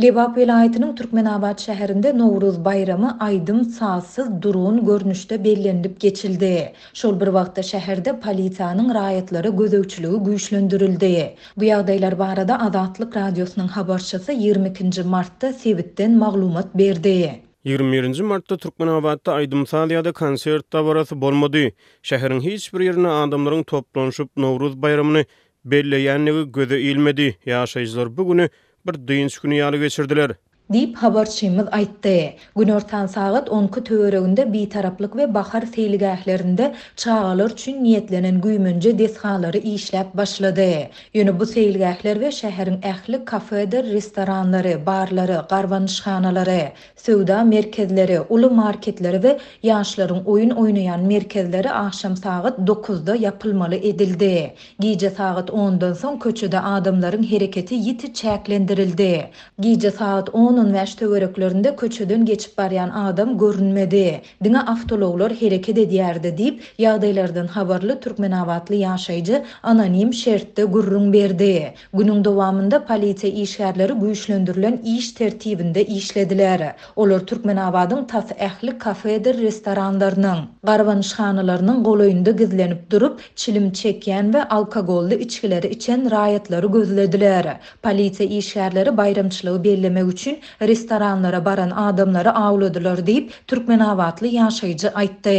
Lebap vilayetinin Türkmenabad şäherinde Nowruz bayramı aydym sazsız durun görnüşde bellenip geçildi. Şol bir wagtda şäherde polisiýanyň raýatlary gözegçiligi güýçlendirildi. Bu ýagdaýlar barada Azatlyk radiosynyň habarçysy 22 martda Sebitden maglumat berdi. 21 martda Türkmenabadda aydymsal ýa-da konsert tabarasy bolmady. Şäheriň hiç bir ýerine adamlaryň toplanşyp Nowruz bayramyny belleýänligi göze ilmedi. Ýaşaýjylar bu güni bir dynç güni ýaly geçirdiler. Dip habarçymyz aýtdy. Gün ortan saat 10 töwereginde bitaraplyk we bahar seýilgählerinde çağalar üçin niýetlenen güýmünje deshalary işläp başlady. Ýöne bu seýilgähler we şäheriň ähli kafeder, restoranlary, barlary, garwanyşhanalary, söwda merkezleri, uly marketleri we ýaşlaryň oýun oýnaýan merkezleri akşam saat 9-da yapylmaly edildi. Gije saat 10-dan soň köçede adamlaryň hereketi ýiti çäklendirildi. Gije saat 10 Onun töwereklerinde köçeden geçip baryan adam görünmedi. Diňe awtologlar hereket edýärdi diýip ýagdaýlardan habarly Türkmenabadly ýaşaýjy anonim şertde gurrun berdi. Günüň dowamında polisiýa işgärleri güýçlendirilen iş tertibinde işlediler. Olar Türkmenabadyň tas ähli kafeder, restoranlarynyň, garwanyşhanalarynyň golaýynda gizlenip durup çilim çekýän we alkogolly içkileri içen raýatlary gözlediler. Polisiýa işgärleri bayramçylygy bellemek üçin restoranlara baran adamları awladylar diýip Türkmenabadly ýaşaýjy aýtdy.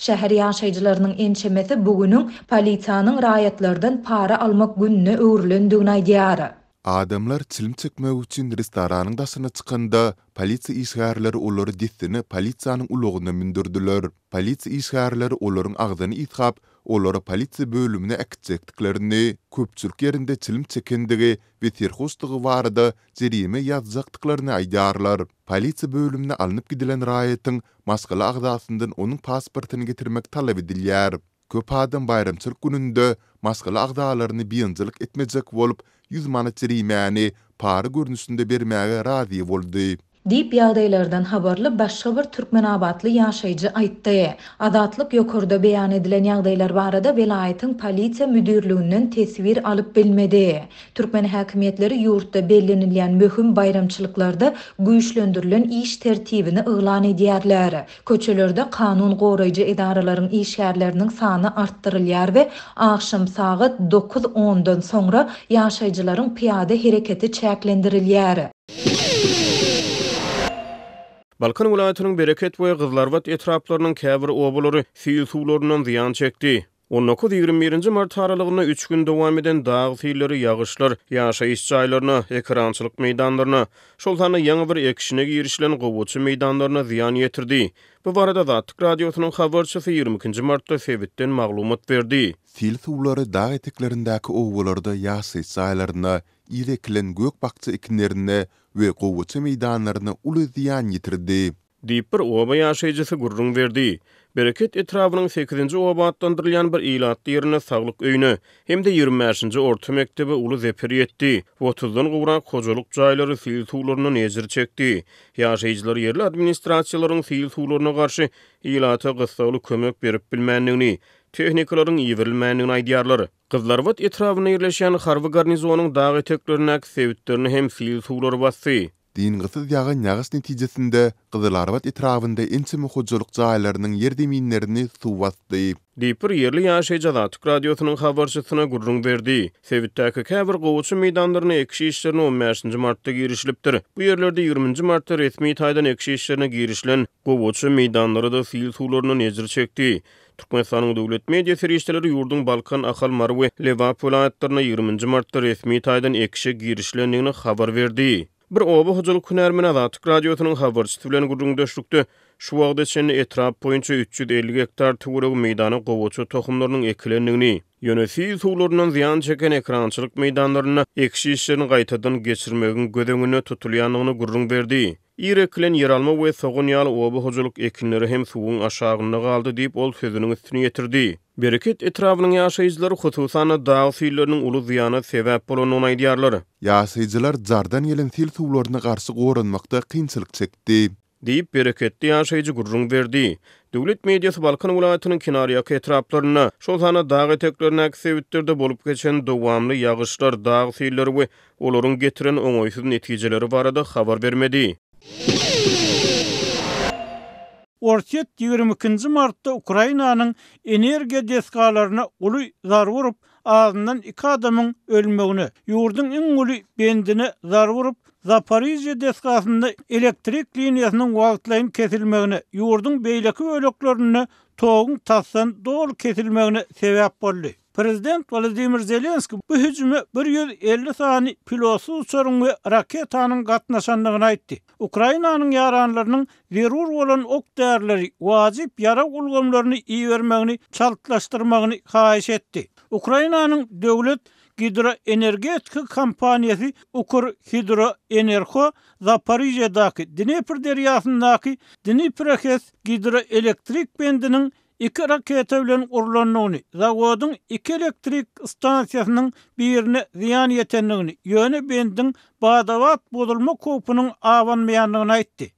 Şäher ýaşaýjylarynyň ençemesi bugünüň polisiýanyň raýatlardan para almak gününe öwrilendigini aýdýar. Adamlar çilim çekmek üçin restoranyň daşyna çykanda polisiýa işgärleri olary dissini polisiýanyň ulugyna mindirdiler. Polisiýa işgärleri olaryň agzyny ýytkap, olary polisiýa bölümine äkitjekdiklerini, köpçülük ýerinde çilim çekendigi we terhosdygy barada jerime ýazjakdyklaryny aýdýarlar. Polisiýa bölümine alınıp gidilen raýatyň maskaly agdasyndan onuň pasportyny getirmek talap edilýär. Köp adam bayramçylyk gününde maskaly agdalaryny biýanjylyk etmejek bolup 100 manat jerimäni para görnüşinde bermäge razy boldy. Dip ýagdaýlardan habarly başga bir Türkmenabadly ýaşaýjy aýtdy. Azatlyk ýokurda beýan edilen ýagdaýlar barada welaýatyň polisiýa müdürlüğinden tesbir alyp bilmedi. Türkmen häkimetleri ýurtda bellenilýän möhüm bayramçylyklarda güýçlendirilen iş tertibini yglan edýärler. Köçelerde kanun goraýjy edaralaryň işgärleriniň sany arttyrylýar we akşam saat 9:10-dan soňra ýaşaýjylaryň piýada hereketi çäklendirilýär. Balkan welaýatynyň Bereket we Gyzlarbat etraplarynyň käbir obalary fiil suwlaryndan ziýan çekdi. 19-21 mart aralygyna 3 gün dowam eden dağ fiilleri ýagyşlar ýaşaýyş jaýlaryna, ekrançylyk meýdanlaryna, şol sany ýaňy bir ekşine girişilen gowuçy meýdanlaryna ziýan ýetirdi. Bu barada Azatlyk radiosynyň habarçysy 22 martda Sebitden maglumat berdi. Fiil suwlary dağ eteklerindäki owalarda ýaşaýyş jaýlaryna, ýereklen gök bakça ekinlerine we gowuçy meýdanlaryna uly ziýan ýetirdi. Diýip bir oba ýaşaýjysy gurrun berdi. Bereket etrabynyň 8-nji obatlandyrylýan bir ilat ýerine saglyk öýüne hem-de 25-nji orta mektebi uly zeper ýetdi. 30-dan gowrak hojalyk jaýlary fiil suwlaryna nezir çekdi. Ýaşaýjylar ýerli administrasiýalaryň fiil suwlaryna garşy ilata gysgaly kömek berip bilmänligini, tehnikalaryň ýerilmänligini aýdýarlar. Gyzlarbat etrabyna ýerleşen harby garnizonuň dağ eteklerine sebitlerini hem fiil suwlary bassy. Diňgysyz ýagan ýagyş netijesinde Gyzlarbat etrabynda ençemi hojalyk jaýlarynyň ýerdeminlerini suw bastdy. Diýip bir ýerli ýaşaýjy Azatlyk radiosynyň habarçysyna gurrun berdi. Sebitdäki käbir gowuçy meýdanlaryna ekşi işlerine 15-nji martda girişilipdir. Bu ýerlerde 20-nji martda resmi taýdan ekşi işlerine girişilen gowuçy meýdanlary da fiil suwlaryna nezir çekdi. Türkmenistanyň döwlet media serişdeleri ýurdun Balkan, Ahal, we Lebap welaýatlaryna 20 martda resmi taýdan ekşi girişilendigini habar berdi. Bir oba hojalyk hünärmeni Azatlyk radiosynyň habarçysy bilen gurrun döşlükde şu wagtda çen etrap boýunça 350 hektar töwereg meýdany gowuçy tohumlarynyň ekilendigini, ýöne fiil suwlaryndan ziýan çeken ekrançylyk meýdanlaryna ekşi işlerini gaýtadan geçirmegin gödeňine tutulýanlygyny gurrun berdi. İreklen ýeralma we soğun ýaly oba hojalyk ekinleri hem suwuň aşagyna galdy diýip ol sözüniň üstüne ýetirdi. Bereket etrabynyň ýaşaýjylary hususan dağ fiilleriniň uly ziýana sebäp bolanyny aýdýarlar. Ýaşaýjylar jardan gelen fiil suwlaryna garşy goranmakda kynçylyk çekdi. Diýip Bereketli ýaşaýjy gurrun berdi. Döwlet mediýasy Balkan welaýatynyň kinarýaky etraplaryna, şol sana dağ eteklerine sebitleri bolup geçen dowamly ýagyşlar, dağ seýilleri we olaryň getiren oňoýsuz netijeleri barada habar bermedi. Orset 22 martda Ukrainanyň energiýa deskalaryna uly zar vurup, ağzından 2 adamın ölmegini, ýurdun iň uly bendine zar vurup, Zaporizhia deskasynda elektrik liniýasynyň wagtlaýyn kesilmegini, ýurdun beýleki böleklerini toğun tassan dol kesilmegini sebäp boldy. Prezident Volodymyr Zelenski bu hüjümi 150 sany pilotsuz uçuryň we raketanyň gatnaşanlygyny aýtdy. Ukrainanyň ýaranlarynyň zerur bolan ok därleri wajyp ýara ulgamlaryny iýermegini çaltlaşdyrmagyny haýyş etdi. Ukrainanyň döwlet Hidroenergetika kompaniýasy Ukrhidroenergo Zaporizhýadaky Dnepr derýasyndaky Dniprohes hidroelektrik bendiniň 2 raketa bilen urulanyny, zawodyň 2 elektrik stansiýasynyň birine ziýan ýetenligini, ýöne bendin badawat bozulma kopynyň awanmaýanlygyny aýtdy.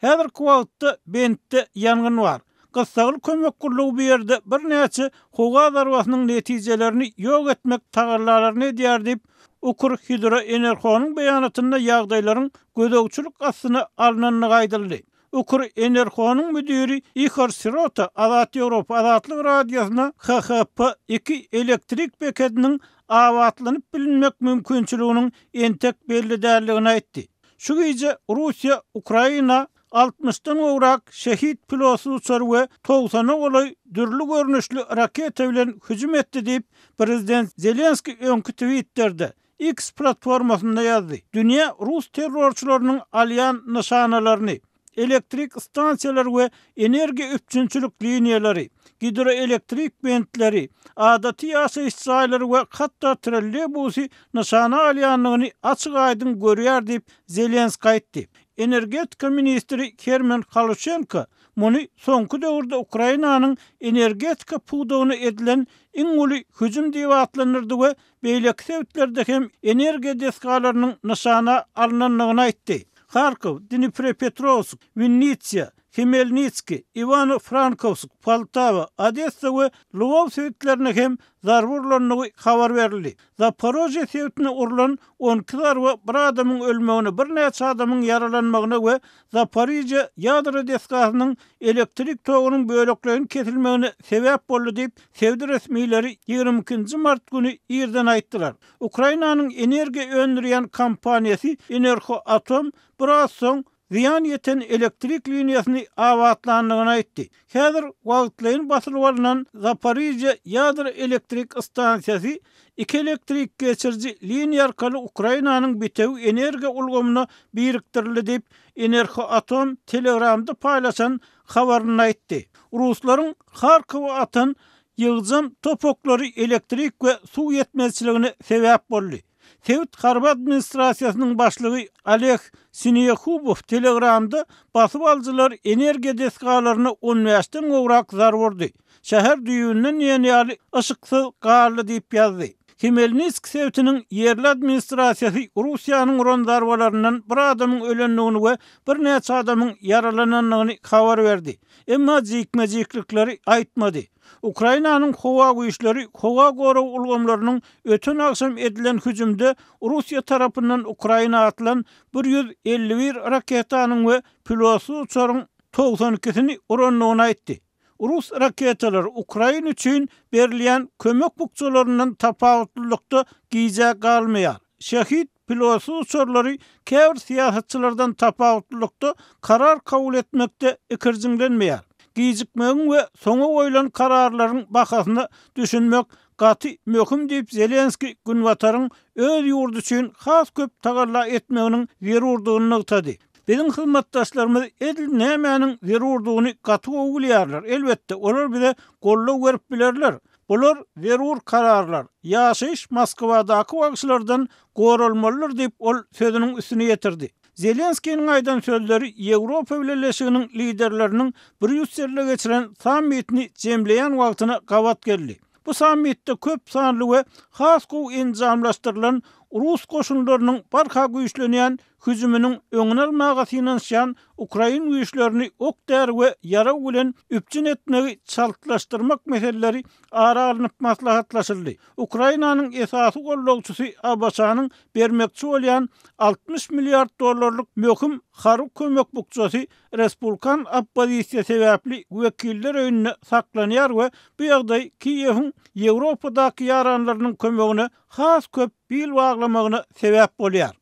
Häzirki wagtda bendde ýangyn bar. Gysgaly kömek gurlugy berdi. Bir näçe howa zarbasynyň netijelerini ýok etmek tagarlalaryny edýär diýip Ukrhidroenergonyň beýanatynda ýagdaýlaryň gödögçülük astyna alynanlygy aýdyldy. Ukrhidroenergonyň müdiri Ihor Sirota Azat Ýewropa Azatlyk radiosyna HHP-2 elektrik beketiniň awatlanyp bilinmek mümkinçiliginiň entek belli däldigini aýtdy. Şu gece Russiýa, Ukraina 60'dan owrak şehit pilotsuz uçar we 90'a olay dürlü görnüşli raketa bilen hüjüm etdi diýip Prezident Zelenski öňkü Twitter'de X platformasynda ýazdy. Dünýä Rus terrorçylarynyň alýan nişanalaryny, elektrik stansiýalary we energiýa üçinçilik liniýalary, hidroelektrik bentleri, adaty ýaşaýyşçylary we hatda trolleybusy nişana alýanlygyny açyk aýdyn görýär diýip Zelenski aýtdy. Energetika ministri Kermen Halushenko muny soňky döwürde Ukrainanyň energetika puwdagyny edilen iň uly hüjüm diýip atlanyrdy we beýleki sebäplerde hem energiýa deskalarynyň nişana alynanlygyny aýtdy. Kharkiv, Dnipropetrovsk, Vinnitsia, Khmelnytski, Ivano-Frankovsk, Poltava, Odessa we Lvov sebitlerine hem zar vurulanyny habar berildi. Zaporojye sebitine urulan 12 zar we bir adamyň ölmegini, bir näçe adamyň yaralanmagyna we Zaporizhia ýadro deskasynyň elektrik togunyň bölekleriniň kesilmegine sebäp boldy diýip Sewdi resmiýleri 22 mart güni ýerden aýtdylar. Ukrainanyň energiýa öndürýän kompaniýasy Energoatom biraz soň ziyan yeten elektrik liniýasyny awatlanlygyny aýtdy. Häzir wagtlaýyn basylyp alynan Zaporizhia ýadro elektrik stansiýasy 2 elektrik geçirji liniýa arkaly Ukrainanyň bitew energiýa ulgamyna birikdirildi diýip Energoatom Telegramda paýlaşan habaryny aýtdy. Ruslaryň Kharkiw atan ýygyjam topoklary elektrik we suw ýetmezçiligine sebäp boldy. Sewit harby administrasiýasynyň başlygy Oleg Sinyahubov Telegramda basyp alyjylar energiýa deskalaryny 15-den owrak zar wurdy. Şäher düýünden ýeni ışyksyz garly diýip ýazdy. Khmelnytsk sewitiniň yerli administrasiýasy Russiýanyň uran zarbalaryndan bir adamyň ölenligini we bir näçe adamyň yaralananlygyny habar berdi. Emma jikmejiklikleri aýtmady. Ukrainanyň howa güýçleri howa goraw ulgamlarynyň ötün akşam edilen hüjümde Russiýa tarapyndan Ukraina atylan 151 raketanyň we pilotsuz uçaryň 92-sini uranlygyny aýtdy. Rus raketalary Ukraina üçin berilýän kömek bukçalaryndan tapawutlykda giýje galmaýar. Şehit pilotsuz uçarlary käbir siýasatçylardan tapawutlykda karar kabul etmekde ikirjiňlenmeýär. Gijikmegin we soňa goýulan kararlaryň bahasyny düşünmek gaty möhüm diýip Zelenski günwataryň öz ýurdu üçin has köp tagarla etmeginiň zerurdygyny nykdy. Bizim hyzmatdaşlarymyz edil nämäniň zerurdygyny gaty ogulýarlar. Elbetde olar bize gollap berip bilerler. Bular zerur kararlar. Ýaşaýyş Moskwadaky wagtlardan goralmalylar diýip ol sözüniň üstüne ýetirdi. Zelenskiň aýdan sözleri Ýewropa Birleşiginiň liderleriniň 100 ýylle geçiren sammitini jemleýän wagtyna gawat geldi. Bu sammitde köp sanly we has gowy enjamlaşdyrylan Rus goşunlarynyň barka güýçlenýän hüjüminiň öňüne almaga finansiýan Ukraina güýçlerini ok där we yara bilen üpçün etmegi çaltlaşdyrmak meseleleri ara alınıp maslahatlaşyldy. Ukrainanyň esasy gollawçysy Abasanyň bermekçi bolýan 60 milliard dollarlyk möhüm haryk kömek bukçasy Respublikan oppozisiýa sebäpli wekiller öňünde saklanýar we bu ýagdaý Kiýewiň Ýewropadaky ýaranlarynyň kömegine has köp bil baglamagyna sebäp bolýar.